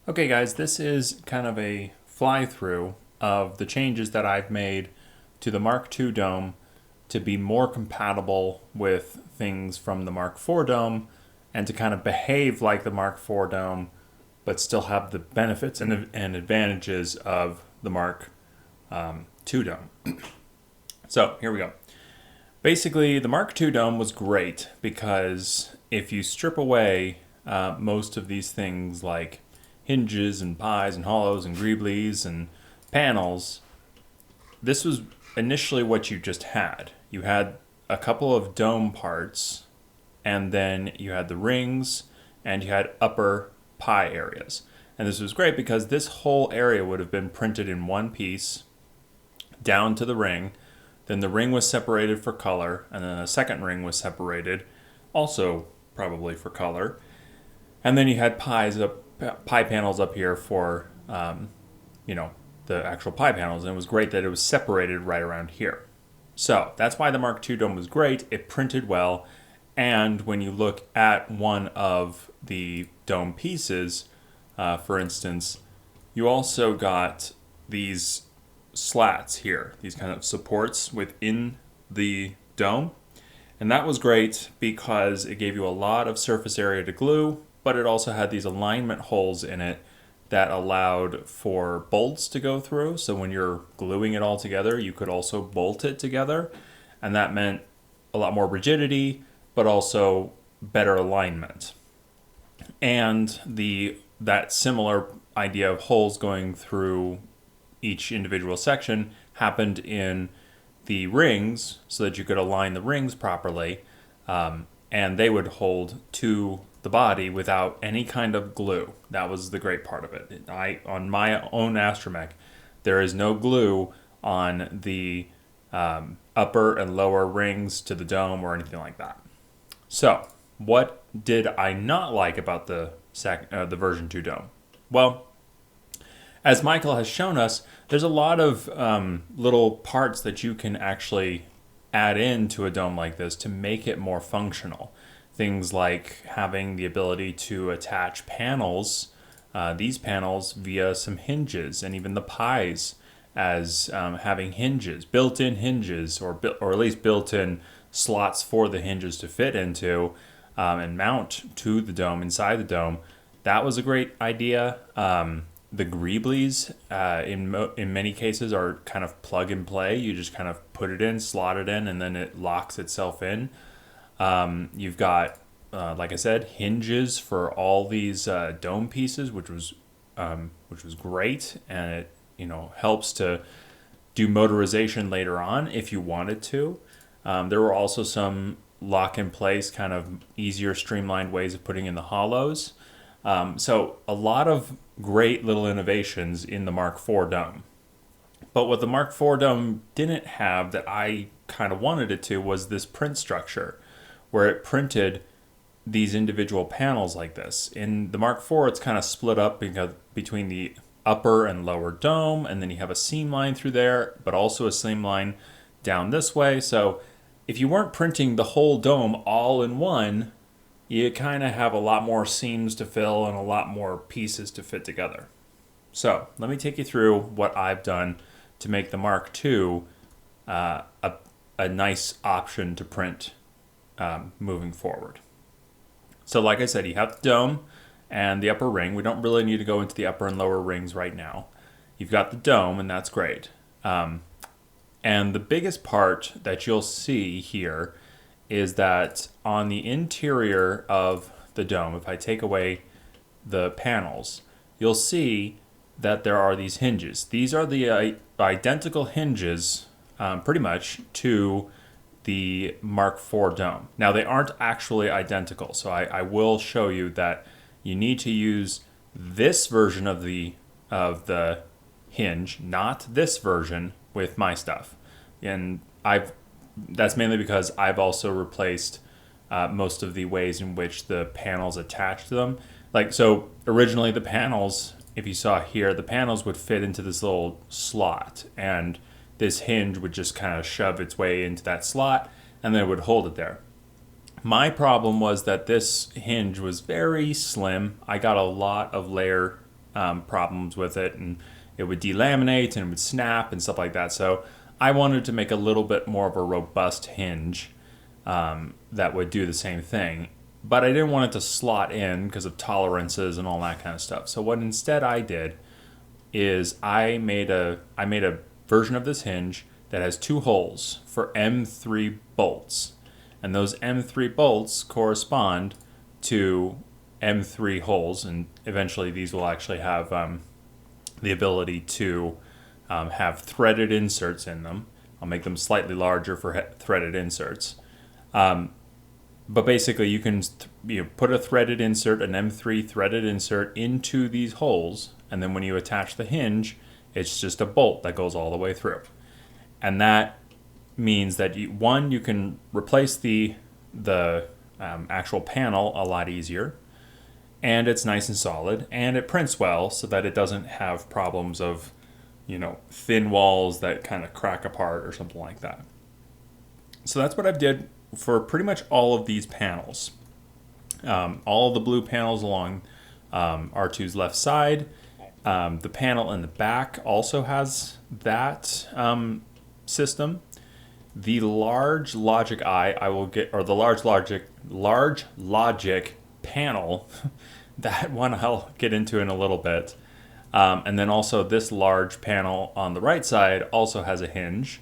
Okay guys, this is kind of a fly-through of the changes that I've made to the Mk2 dome to be more compatible with things from the Mk4 dome and to kind of behave like the Mk4 dome but still have the benefits and advantages of the Mk2 dome. So here we go. Basically, the Mk2 dome was great because if you strip away most of these things like hinges and pies and hollows and greeblies and panels, this was initially what you just had. You had a couple of dome parts, and then you had the rings, and you had upper pie areas. And this was great because this whole area would have been printed in one piece down to the ring. Then the ring was separated for color, and then a second ring was separated, also probably for color. And then you had pie panels up here for, the actual pie panels. And it was great that it was separated right around here. So that's why the Mk2 dome was great. It printed well. And when you look at one of the dome pieces, for instance, you also got these slats here, these kind of supports within the dome. And that was great because it gave you a lot of surface area to glue, but it also had these alignment holes in it that allowed for bolts to go through. So when you're gluing it all together, you could also bolt it together. And that meant a lot more rigidity, but also better alignment. And that similar idea of holes going through each individual section happened in the rings so that you could align the rings properly, and they would hold to the body without any kind of glue. That was the great part of it. On my own astromech, there is no glue on the upper and lower rings to the dome or anything like that. So, what did I not like about the version 2 dome? Well, as Michael has shown us, there's a lot of little parts that you can actually add into a dome like this to make it more functional. Things like having the ability to attach panels, these panels via some hinges, and even the pies as having hinges, built-in hinges, or at least built-in slots for the hinges to fit into and mount to the dome, inside the dome. That was a great idea. The greeblies, in many cases, are kind of plug and play. You just kind of put it in, slot it in, and then it locks itself in. You've got, like I said, hinges for all these dome pieces, which was great, and it helps to do motorization later on if you wanted to. There were also some lock in place, kind of easier, streamlined ways of putting in the hollows. So a lot of great little innovations in the Mk4 dome. But what the Mk4 dome didn't have that I kind of wanted it to was this print structure, where it printed these individual panels like this. In the Mk4, it's kind of split up between the upper and lower dome, and then you have a seam line through there, but also a seam line down this way. So if you weren't printing the whole dome all in one, you kind of have a lot more seams to fill and a lot more pieces to fit together. So let me take you through what I've done to make the Mk2 a nice option to print moving forward. So like I said, you have the dome and the upper ring. We don't really need to go into the upper and lower rings right now. You've got the dome, and that's great. And the biggest part that you'll see here is that on the interior of the dome, if I take away the panels, you'll see that there are these hinges. These are the identical hinges, pretty much, to the Mk4 dome. Now, they aren't actually identical, so I will show you that you need to use this version of the hinge, not this version, with my stuff. And that's mainly because I've also replaced most of the ways in which the panels attach to them. So originally the panels, if you saw here, the panels would fit into this little slot, and this hinge would just kind of shove its way into that slot, and then it would hold it there. My problem was that this hinge was very slim. I got a lot of layer problems with it, and it would delaminate and it would snap and stuff like that. So I wanted to make a little bit more of a robust hinge that would do the same thing. But I didn't want it to slot in because of tolerances and all that kind of stuff. So what instead I did is I made a version of this hinge that has 2 holes for M3 bolts. And those M3 bolts correspond to M3 holes, and eventually these will actually have the ability to have threaded inserts in them. I'll make them slightly larger for threaded inserts. But basically you can put a threaded insert, an M3 threaded insert into these holes, and then when you attach the hinge, it's just a bolt that goes all the way through. And that means that you can replace the actual panel a lot easier, and it's nice and solid, and it prints well so that it doesn't have problems of thin walls that kind of crack apart or something like that. So that's what I've did for pretty much all of these panels. All of the blue panels along R2's left side. The panel in the back also has that system. The large logic I will get, or the large logic panel, that one I'll get into in a little bit. And then also this large panel on the right side also has a hinge.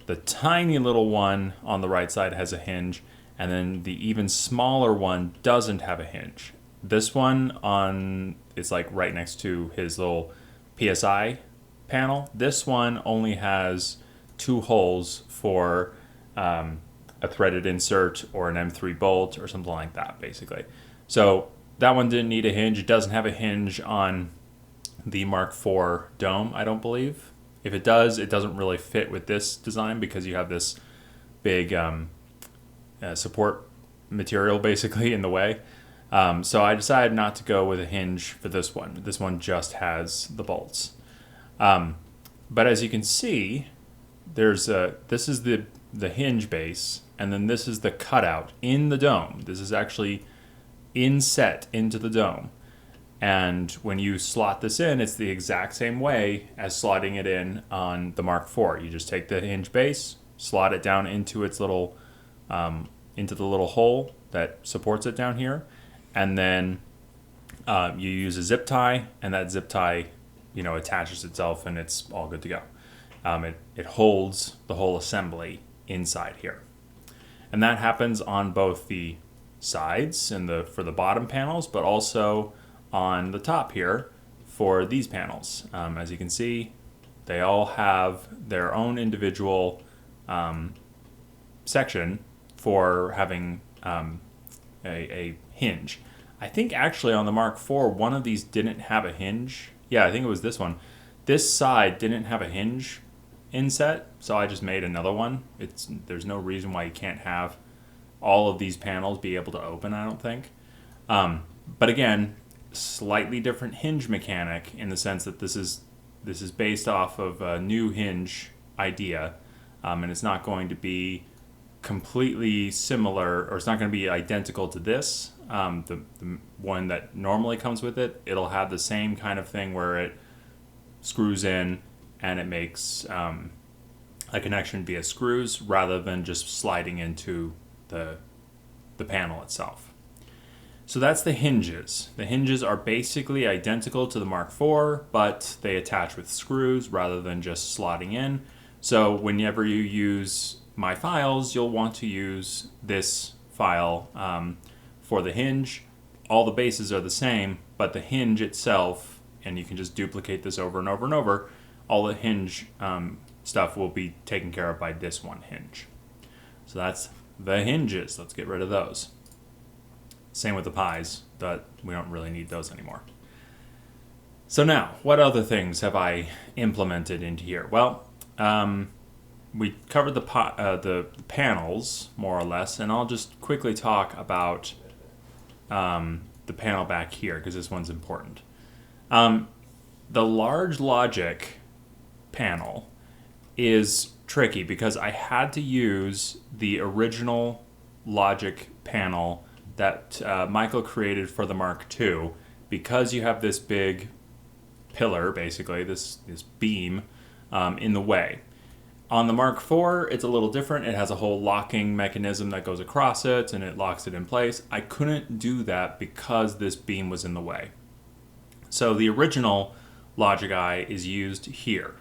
The tiny little one on the right side has a hinge, and then the even smaller one doesn't have a hinge. This one it's like right next to his little PSI panel. This one only has 2 holes for a threaded insert or an M3 bolt or something like that, basically. So that one didn't need a hinge. It doesn't have a hinge on the Mark IV dome, I don't believe. If it does, it doesn't really fit with this design because you have this big support material basically in the way. So I decided not to go with a hinge for this one. This one just has the bolts. But as you can see, this is the hinge base, and then this is the cutout in the dome. This is actually inset into the dome. And when you slot this in, it's the exact same way as slotting it in on the Mark IV. You just take the hinge base, slot it down into its little, into the little hole that supports it down here, and then you use a zip tie, and that zip tie, attaches itself, and it's all good to go. It holds the whole assembly inside here, and that happens on both the sides and for the bottom panels, but also on the top here for these panels. As you can see, they all have their own individual section for having a hinge. I think actually on the Mark IV, one of these didn't have a hinge. Yeah, I think it was this one. This side didn't have a hinge inset, so I just made another one. There's no reason why you can't have all of these panels be able to open, I don't think. But again, slightly different hinge mechanic in the sense that this is based off of a new hinge idea, and it's not going to be completely similar, or it's not going to be identical to this, the one that normally comes with it. It'll have the same kind of thing where it screws in and it makes a connection via screws rather than just sliding into the panel itself. So that's the hinges. The hinges are basically identical to the Mark IV, but they attach with screws rather than just slotting in. So whenever you use my files, you'll want to use this file for the hinge. All the bases are the same, but the hinge itself, and you can just duplicate this over and over and over, all the hinge stuff will be taken care of by this one hinge. So that's the hinges. Let's get rid of those. Same with the pies, but we don't really need those anymore. So now, what other things have I implemented into here? Well, we covered the panels, more or less, and I'll just quickly talk about the panel back here, because this one's important. The large logic panel is tricky because I had to use the original logic panel that Michael created for the Mark II, because you have this big pillar, basically, this beam, in the way. On the Mark IV, it's a little different. It has a whole locking mechanism that goes across it and it locks it in place. I couldn't do that because this beam was in the way. So the original logic eye is used here.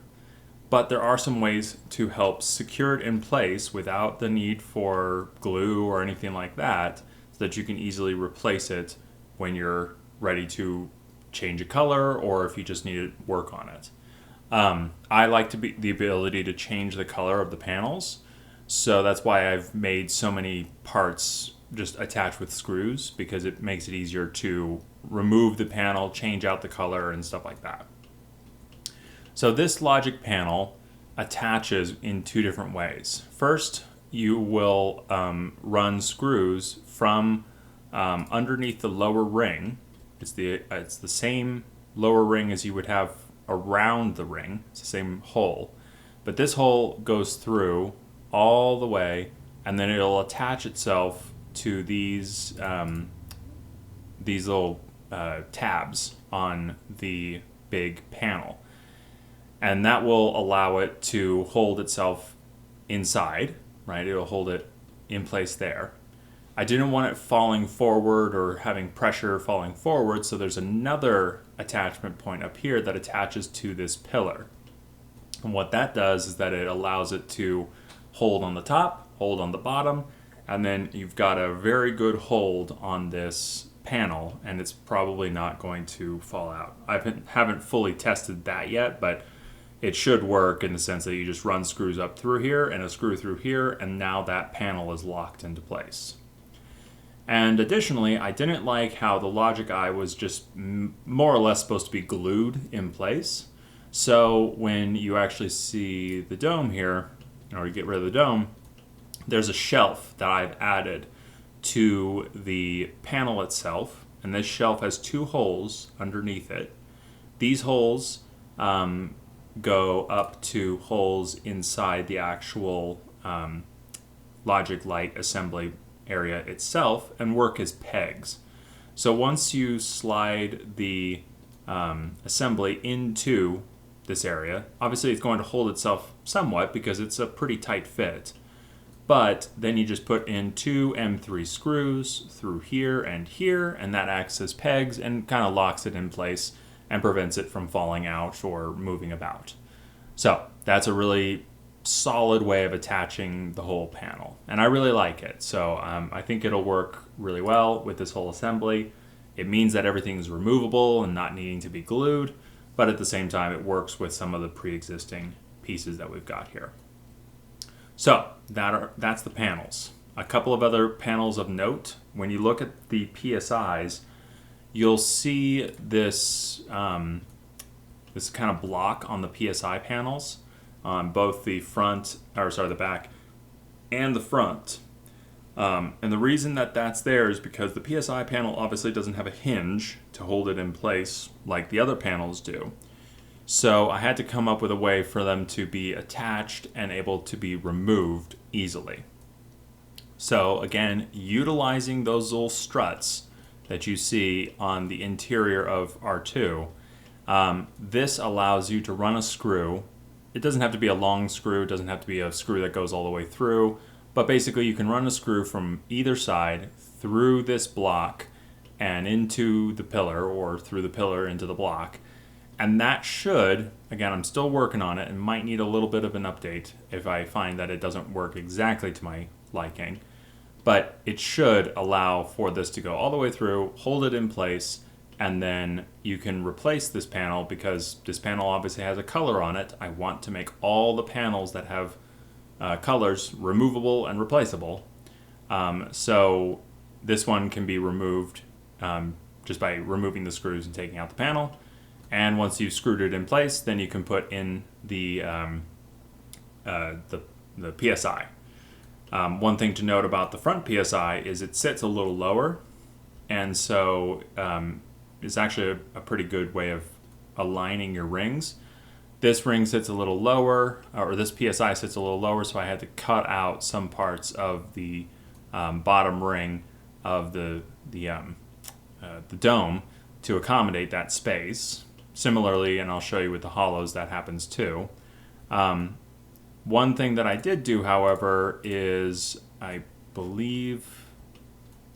But there are some ways to help secure it in place without the need for glue or anything like that, so that you can easily replace it when you're ready to change a color or if you just need to work on it. I like the ability to change the color of the panels, so that's why I've made so many parts just attached with screws, because it makes it easier to remove the panel, change out the color, and stuff like that. So this logic panel attaches in two different ways. First, you will run screws from underneath the lower ring. It's the same lower ring as you would have around the ring. It's the same hole, but this hole goes through all the way, and then it'll attach itself to these little tabs on the big panel, and that will allow it to hold itself inside, right? It'll hold it in place there. I didn't want it falling forward or having pressure falling forward, so there's another attachment point up here that attaches to this pillar. And what that does is that it allows it to hold on the top, hold on the bottom, and then you've got a very good hold on this panel, and it's probably not going to fall out. I haven't fully tested that yet, but it should work in the sense that you just run screws up through here and a screw through here, and now that panel is locked into place. And additionally, I didn't like how the logic eye was just more or less supposed to be glued in place. So when you actually see the dome here, or you get rid of the dome, there's a shelf that I've added to the panel itself, and this shelf has two holes underneath it. These holes go up to holes inside the actual logic light assembly area itself and work as pegs. So once you slide the assembly into this area, obviously it's going to hold itself somewhat because it's a pretty tight fit, but then you just put in two M3 screws through here, and that acts as pegs and kind of locks it in place and prevents it from falling out or moving about. So that's a really solid way of attaching the whole panel, and I really like it. So I think it'll work really well with this whole assembly. It means that everything's removable and not needing to be glued, but at the same time it works with some of the pre-existing pieces that we've got here. So that's the panels. A couple of other panels of note. When you look at the PSIs, you'll see this this kind of block on the PSI panels on both the back and the front. And the reason that that's there is because the PSI panel obviously doesn't have a hinge to hold it in place like the other panels do. So I had to come up with a way for them to be attached and able to be removed easily. So again, utilizing those little struts that you see on the interior of R2, this allows you to run a screw. It doesn't have to be a long screw, it doesn't have to be a screw that goes all the way through, but basically you can run a screw from either side through this block and into the pillar, or through the pillar into the block. And that should, again, I'm still working on it and might need a little bit of an update if I find that it doesn't work exactly to my liking, but it should allow for this to go all the way through, hold it in place, and then you can replace this panel, because this panel obviously has a color on it. I want to make all the panels that have colors removable and replaceable. So this one can be removed just by removing the screws and taking out the panel. And once you've screwed it in place, then you can put in the PSI. One thing to note about the front PSI is it sits a little lower, and so it's actually a pretty good way of aligning your rings. This ring sits a little lower, or this PSI sits a little lower, so I had to cut out some parts of the bottom ring of the dome to accommodate that space. Similarly, and I'll show you with the hollows, that happens too. One thing that I did do, however, is I believe,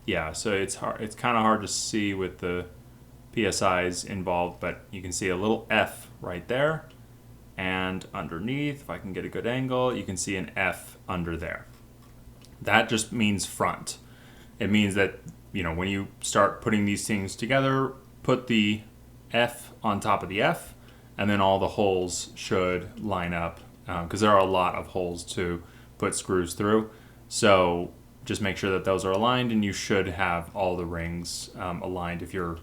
yeah, so it's kind of hard to see with the PSIs involved, but you can see a little F right there. And underneath, if I can get a good angle, you can see an F under there. That just means front. It means that, when you start putting these things together, put the F on top of the F, and then all the holes should line up, because there are a lot of holes to put screws through. So just make sure that those are aligned, and you should have all the rings aligned if you're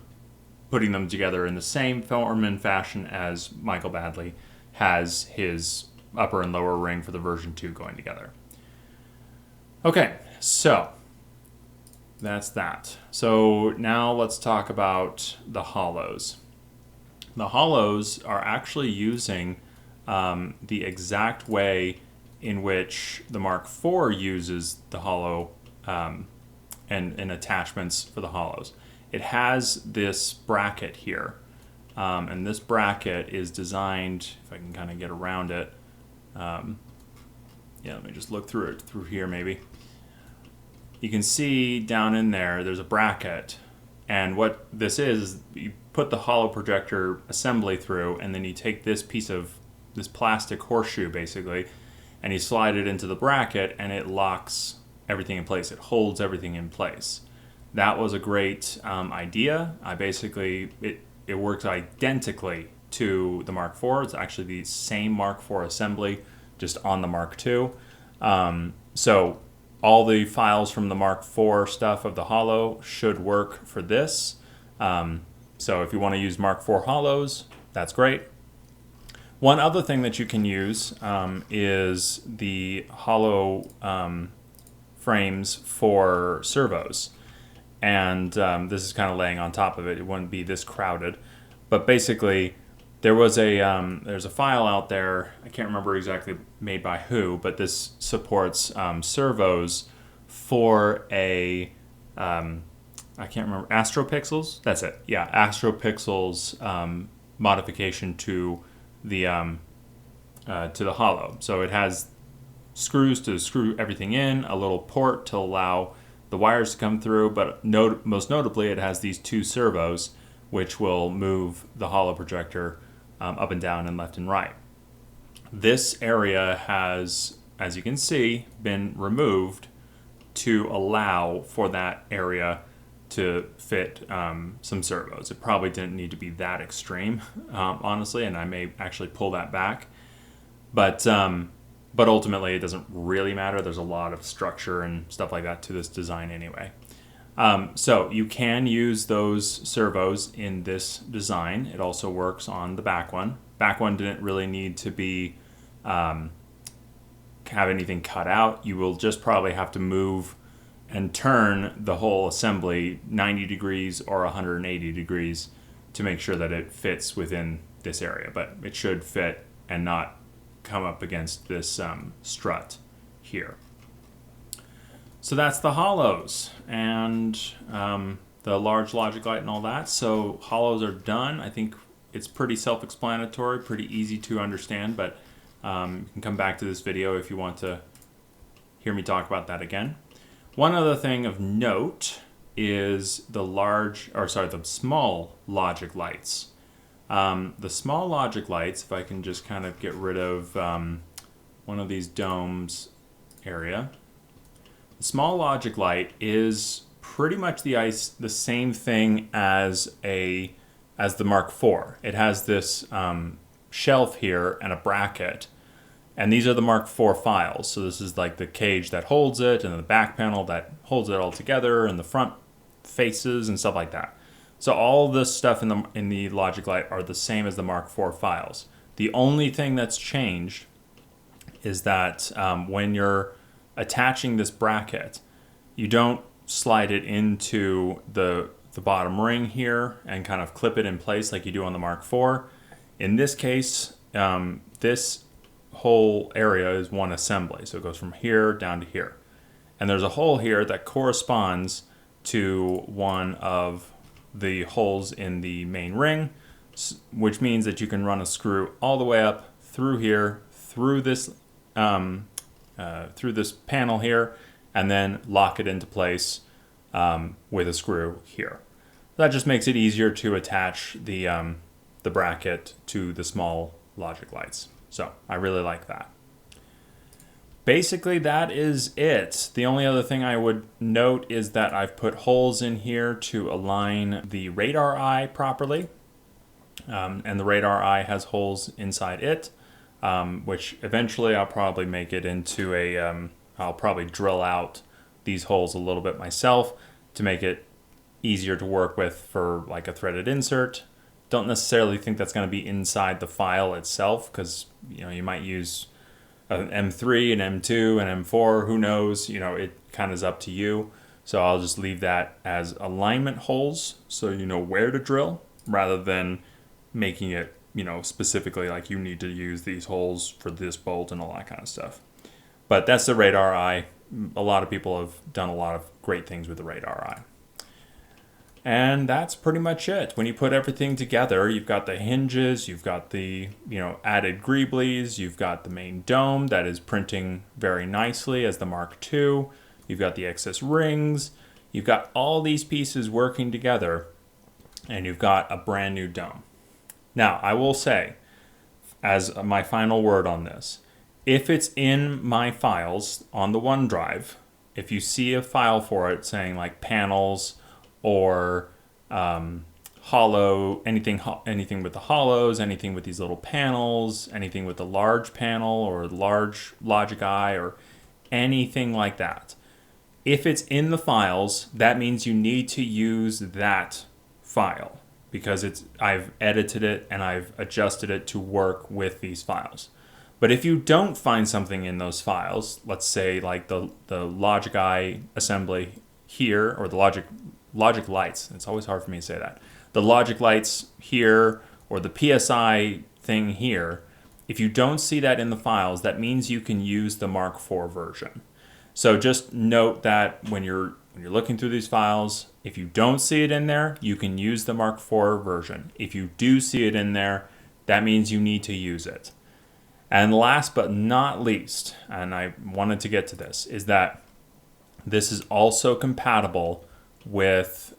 putting them together in the same form and fashion as Michael Badley has his upper and lower ring for the version 2 going together. Okay, so that's that. So now let's talk about the hollows. The hollows are actually using the exact way in which the Mark IV uses the hollow and attachments for the hollows. It has this bracket here. And this bracket is designed, if I can kind of get around it, yeah, let me just look through here maybe. You can see down in there's a bracket, and what this is you put the hollow projector assembly through, and then you take this piece of this plastic horseshoe basically, and you slide it into the bracket, and it locks everything in place. It holds everything in place. That was a great idea. It works identically to the Mark IV. It's actually the same Mark IV assembly, just on the Mark II. So all the files from the Mark IV stuff of the hollow should work for this. So if you want to use Mark IV hollows, that's great. One other thing that you can use is the hollow frames for servos. And this is kind of laying on top of it. It wouldn't be this crowded. But basically, there's a file out there, I can't remember exactly made by who, but this supports servos for a, I can't remember, AstroPixels? That's it. Yeah, AstroPixels modification to the hollow. So it has screws to screw everything in, a little port to allow the wires to come through, but most notably it has these 2 servos which will move the hollow projector up and down and left and right. This area has, as you can see, been removed to allow for that area to fit some servos. It probably didn't need to be that extreme, honestly, and I may actually pull that back. But ultimately, it doesn't really matter. There's a lot of structure and stuff like that to this design anyway. So you can use those servos in this design. It also works on the back one. Back one didn't really need to be have anything cut out. You will just probably have to move and turn the whole assembly 90 degrees or 180 degrees to make sure that it fits within this area. But it should fit and not come up against this strut here. So that's the hollows and the large logic light and all that. So hollows are done. I think it's pretty self-explanatory, pretty easy to understand, but you can come back to this video if you want to hear me talk about that again. One other thing of note is the small logic lights. The small logic lights, if I can just kind of get rid of one of these domes area. The small logic light is pretty much the same thing as the Mark IV. It has this shelf here and a bracket, and these are the Mark IV files. So this is like the cage that holds it, and the back panel that holds it all together, and the front faces and stuff like that. So all this stuff in the logic light are the same as the Mark IV files. The only thing that's changed is that when you're attaching this bracket, you don't slide it into the bottom ring here and kind of clip it in place like you do on the Mark IV. In this case, this whole area is one assembly. So it goes from here down to here. And there's a hole here that corresponds to one of the holes in the main ring. which means that you can run a screw all the way up through here, through this panel here, and then lock it into place with a screw here. That just makes it easier to attach the bracket to the small logic lights. So I really like that. Basically, that is it. The only other thing I would note is that I've put holes in here to align the radar eye properly. And the radar eye has holes inside it, which eventually I'll probably make it into I'll probably drill out these holes a little bit myself to make it easier to work with for like a threaded insert. Don't necessarily think that's going to be inside the file itself, because you might use an M3, an M2, an M4, who knows, it kind of is up to you. So I'll just leave that as alignment holes so you know where to drill, rather than making it, specifically like you need to use these holes for this bolt and all that kind of stuff. But that's the radar eye. A lot of people have done a lot of great things with the radar eye. And that's pretty much it. When you put everything together, you've got the hinges, you've got the, added greeblies, you've got the main dome that is printing very nicely as the Mark II, you've got the excess rings, you've got all these pieces working together, and you've got a brand new dome. Now, I will say, as my final word on this, if it's in my files on the OneDrive, if you see a file for it saying like panels, or hollow, anything with the hollows, anything with these little panels, anything with the large panel or large logic eye, or anything like that. If it's in the files, that means you need to use that file, because I've edited it and I've adjusted it to work with these files. But if you don't find something in those files, let's say like the logic eye assembly here, or the logic lights. It's always hard for me to say that. The logic lights here, or the PSI thing here, if you don't see that in the files, that means you can use the Mark IV version. So just note that when you're looking through these files, if you don't see it in there, you can use the Mark IV version. If you do see it in there, that means you need to use it. And last but not least, and I wanted to get to this, is that this is also compatible with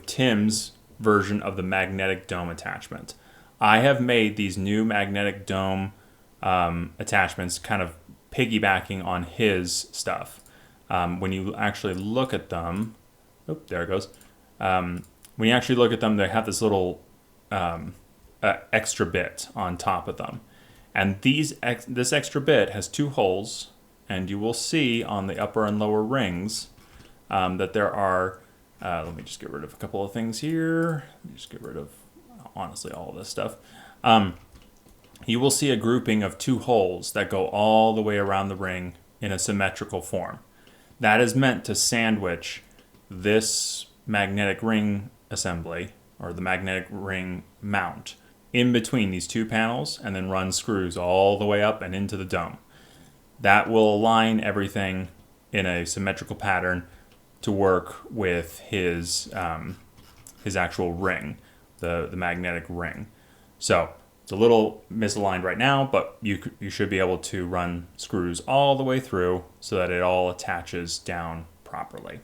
Tim's version of the magnetic dome attachment. I have made these new magnetic dome attachments kind of piggybacking on his stuff. When you actually look at them, there it goes. When you actually look at them, they have this little extra bit on top of them. And this extra bit has two holes, and you will see on the upper and lower rings that there are, let me just get rid of a couple of things here. Let me just get rid of, honestly, all of this stuff. You will see a grouping of two holes that go all the way around the ring in a symmetrical form. That is meant to sandwich this magnetic ring assembly, or the magnetic ring mount, in between these two panels, and then run screws all the way up and into the dome. That will align everything in a symmetrical pattern to work with his actual ring, the magnetic ring. So it's a little misaligned right now, but you should be able to run screws all the way through so that it all attaches down properly.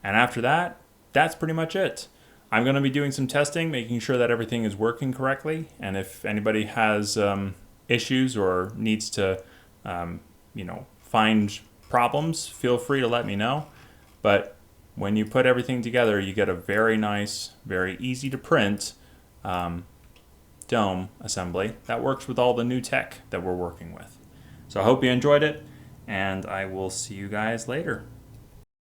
And after that, that's pretty much it. I'm going to be doing some testing, making sure that everything is working correctly. And if anybody has issues or needs to, find problems, feel free to let me know. But when you put everything together, you get a very nice, very easy to print dome assembly that works with all the new tech that we're working with. So I hope you enjoyed it, and I will see you guys later.